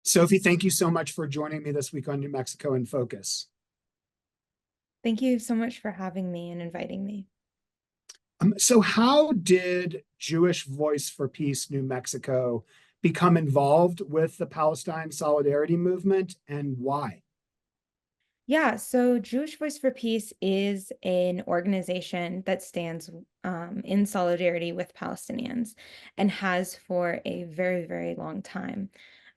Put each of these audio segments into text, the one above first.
Sophie, thank you so much for joining me this week on New Mexico in Focus. Thank you so much for having me and inviting me. So how did Jewish Voice for Peace New Mexico become involved with the Palestine Solidarity Movement, and why? Yeah, so Jewish Voice for Peace is an organization that stands in solidarity with Palestinians and has for a very, very long time.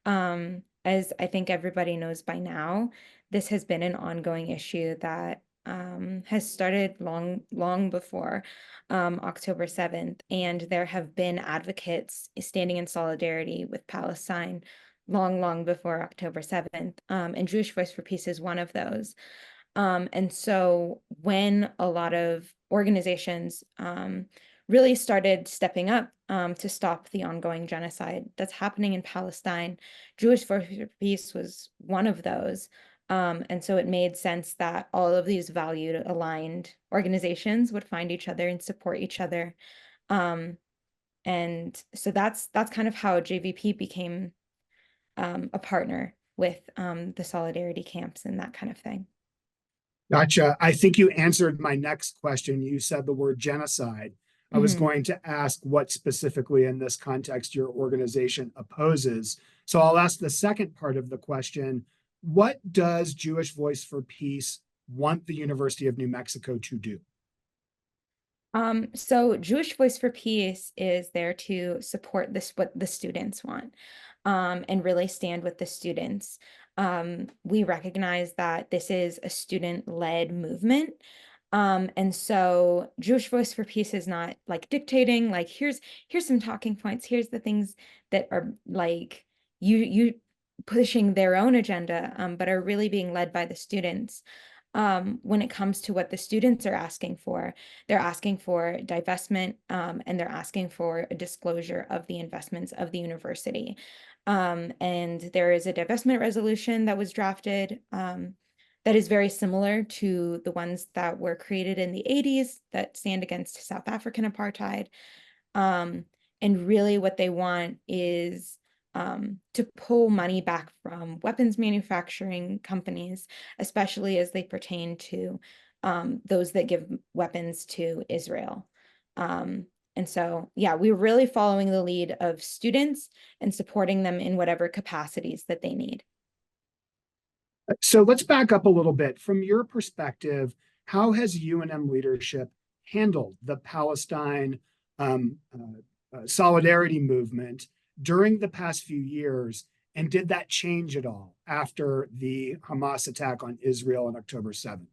As I think everybody knows by now, this has been an ongoing issue that has started long before October 7th, and there have been advocates standing in solidarity with Palestine long before October 7th. And Jewish Voice for Peace is one of those. And so when a lot of organizations really started stepping up to stop the ongoing genocide that's happening in Palestine, Jewish Voice for Peace was one of those. And so it made sense that all of these valued aligned organizations would find each other and support each other. Um, and so that's kind of how JVP became a partner with the solidarity camps and that kind of thing. Gotcha. I think you answered my next question. You said the word genocide. I was Mhm. going to ask what specifically in this context your organization opposes. So I'll ask the second part of the question. What does Jewish Voice for Peace want the University of New Mexico to do? So Jewish Voice for Peace is there to support this, what the students want, and really stand with the students. We recognize that this is a student-led movement. And so Jewish Voice for Peace is not like dictating, like here's some talking points, here's the things that are like you pushing their own agenda, but are really being led by the students. When it comes to what the students are asking for, they're asking for divestment, and they're asking for a disclosure of the investments of the university. And there is a divestment resolution that was drafted that is very similar to the ones that were created in the 80s that stand against South African apartheid. Um, and really what they want is to pull money back from weapons manufacturing companies, especially as they pertain to those that give weapons to Israel. Um, and so, yeah, we're really following the lead of students and supporting them in whatever capacities that they need. So let's back up a little bit. From your perspective, how has UNM leadership handled the Palestine solidarity movement during the past few years? And did that change at all after the Hamas attack on Israel on October 7th?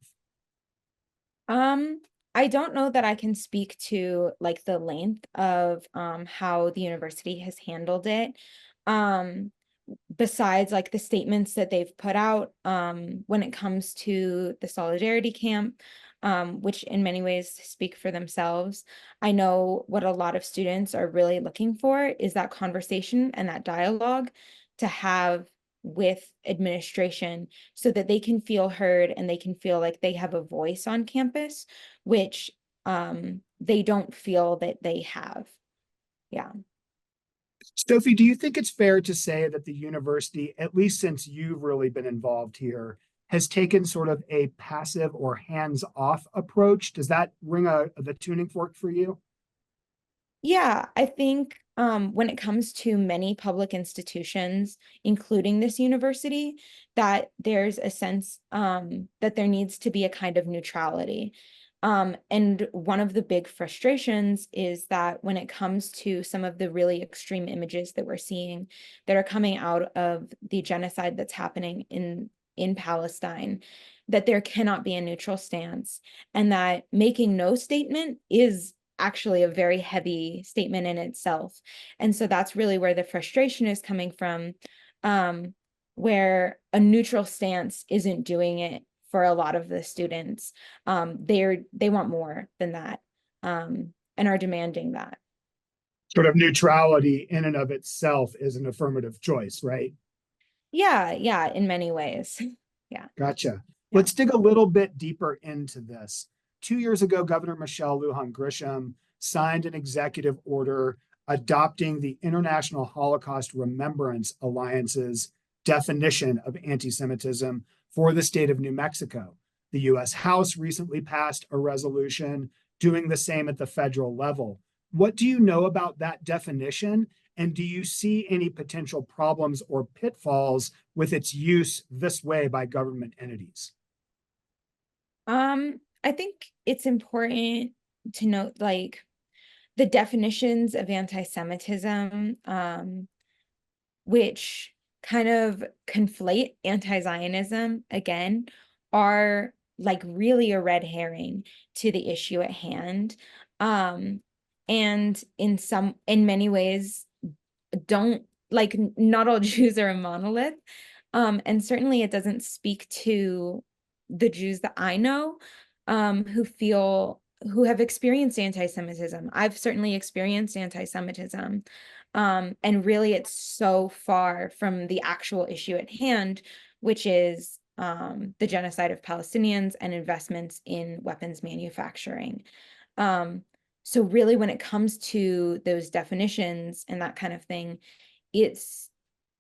Um, I don't know that I can speak to like the length of how the university has handled it. Um, Besides like the statements that they've put out when it comes to the solidarity camp, which in many ways speak for themselves. I know what a lot of students are really looking for is that conversation and that dialogue to have with administration so that they can feel heard and they can feel like they have a voice on campus, which they don't feel that they have. Yeah. Sophie, do you think it's fair to say that the university, at least since you've really been involved here, has taken sort of a passive or hands-off approach? Does that ring the tuning fork for you? Yeah, I think when it comes to many public institutions, including this university, that there's a sense that there needs to be a kind of neutrality. And one of the big frustrations is that when it comes to some of the really extreme images that we're seeing that are coming out of the genocide that's happening in Palestine, that there cannot be a neutral stance, and that making no statement is actually a very heavy statement in itself. And so that's really where the frustration is coming from, where a neutral stance isn't doing it for a lot of the students. They want more than that, and are demanding that. Sort of neutrality in and of itself is an affirmative choice, right? Yeah, in many ways. Yeah, Gotcha. yeah. Let's dig a little bit deeper into this. 2 years ago, Governor Michelle Lujan Grisham signed an executive order adopting the International Holocaust Remembrance Alliance's definition of anti-Semitism for the state of New Mexico. The US House recently passed a resolution doing the same at the federal level. What do you know about that definition? And do you see any potential problems or pitfalls with its use this way by government entities? I think it's important to note like the definitions of anti-Semitism, which kind of conflate anti-Zionism again, are like really a red herring to the issue at hand. And in many ways, don't like not all Jews are a monolith. And certainly it doesn't speak to the Jews that I know, who have experienced anti-Semitism. I've certainly experienced anti-Semitism. And really it's so far from the actual issue at hand, which is the genocide of Palestinians and investments in weapons manufacturing. So really when it comes to those definitions and that kind of thing, it's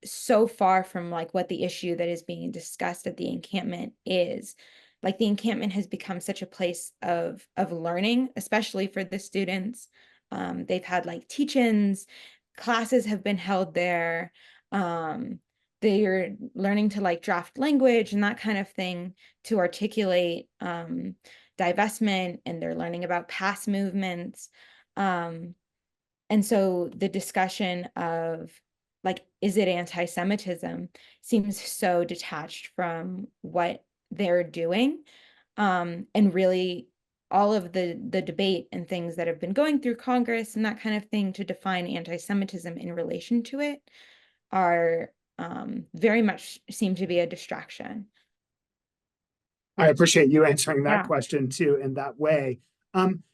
so far from like what the issue that is being discussed at the encampment is. Like the encampment has become such a place of learning, especially for the students. They've had like teach-ins, classes have been held there. They're learning to like draft language and that kind of thing to articulate divestment, and they're learning about past movements. And so the discussion of like, is it anti-Semitism seems so detached from what they're doing. And really all of the debate and things that have been going through Congress and that kind of thing to define anti-Semitism in relation to it are very much seem to be a distraction. I appreciate you answering that Yeah. question too in that way.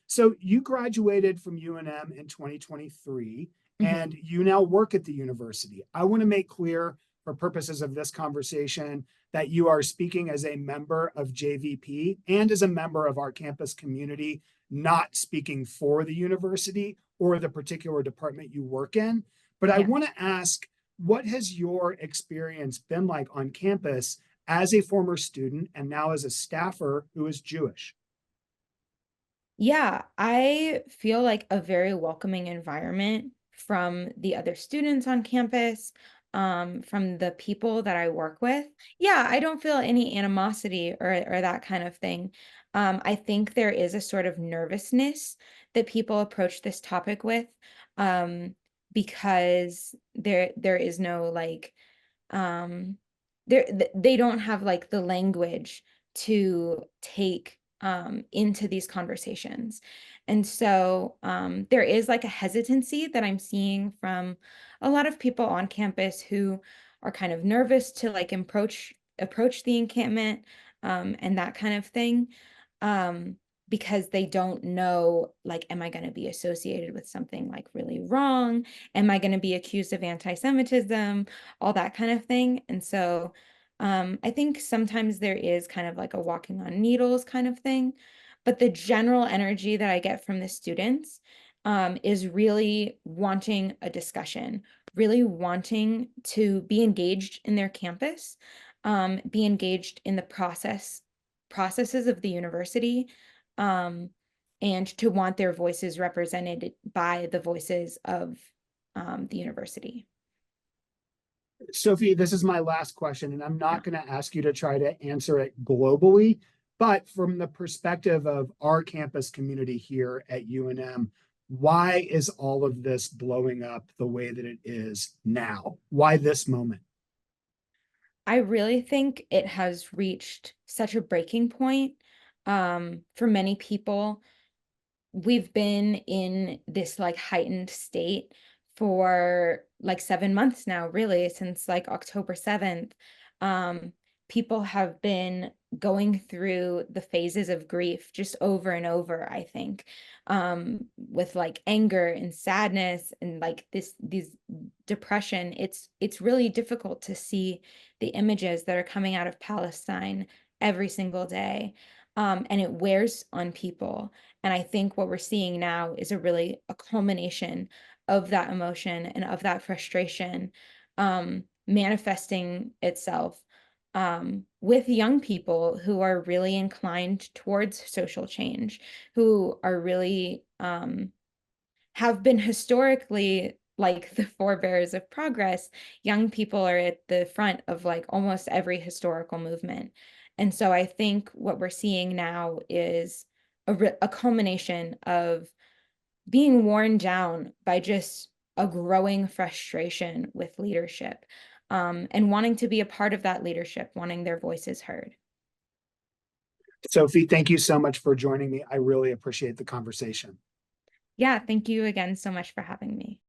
So you graduated from UNM in 2023 Mhm. and you now work at the university. I want to make clear for purposes of this conversation that you are speaking as a member of JVP and as a member of our campus community, not speaking for the university or the particular department you work in. But I Yeah. want to ask, what has your experience been like on campus as a former student and now as a staffer who is Jewish? Yeah, I feel like a very welcoming environment from the other students on campus, from the people that I work with. Yeah, I don't feel any animosity or that kind of thing. I think there is a sort of nervousness that people approach this topic with, um, because there is no like um they don't have like the language to take into these conversations. And so there is like a hesitancy that I'm seeing from a lot of people on campus who are kind of nervous to like approach the encampment, and that kind of thing, um because they don't know, like, am I going to be associated with something like really wrong? Am I going to be accused of anti-Semitism? All that kind of thing. And so I think sometimes there is kind of like a walking on needles kind of thing, but the general energy that I get from the students is really wanting a discussion, really wanting to be engaged in their campus, be engaged in the processes of the university, um, and to want their voices represented by the voices of the university. Sophie, this is my last question, and I'm Yeah. not going to ask you to try to answer it globally, but from the perspective of our campus community here at UNM, why is all of this blowing up the way that it is now? Why this moment? I really think it has reached such a breaking point for many people. We've been in this like heightened state for like 7 months now, really, since like October 7th. Um, People have been going through the phases of grief just over and over, I think, with like anger and sadness and like these depression. It's really difficult to see the images that are coming out of Palestine every single day. And it wears on people. And I think what we're seeing now is a culmination of that emotion and of that frustration. manifesting itself with young people who are really inclined towards social change, who are really have been historically like the forebears of progress. Young people are at the front of like almost every historical movement. And so I think what we're seeing now is a culmination of being worn down by just a growing frustration with leadership, and wanting to be a part of that leadership, wanting their voices heard. Sophie, thank you so much for joining me. I really appreciate the conversation. Yeah, thank you again so much for having me.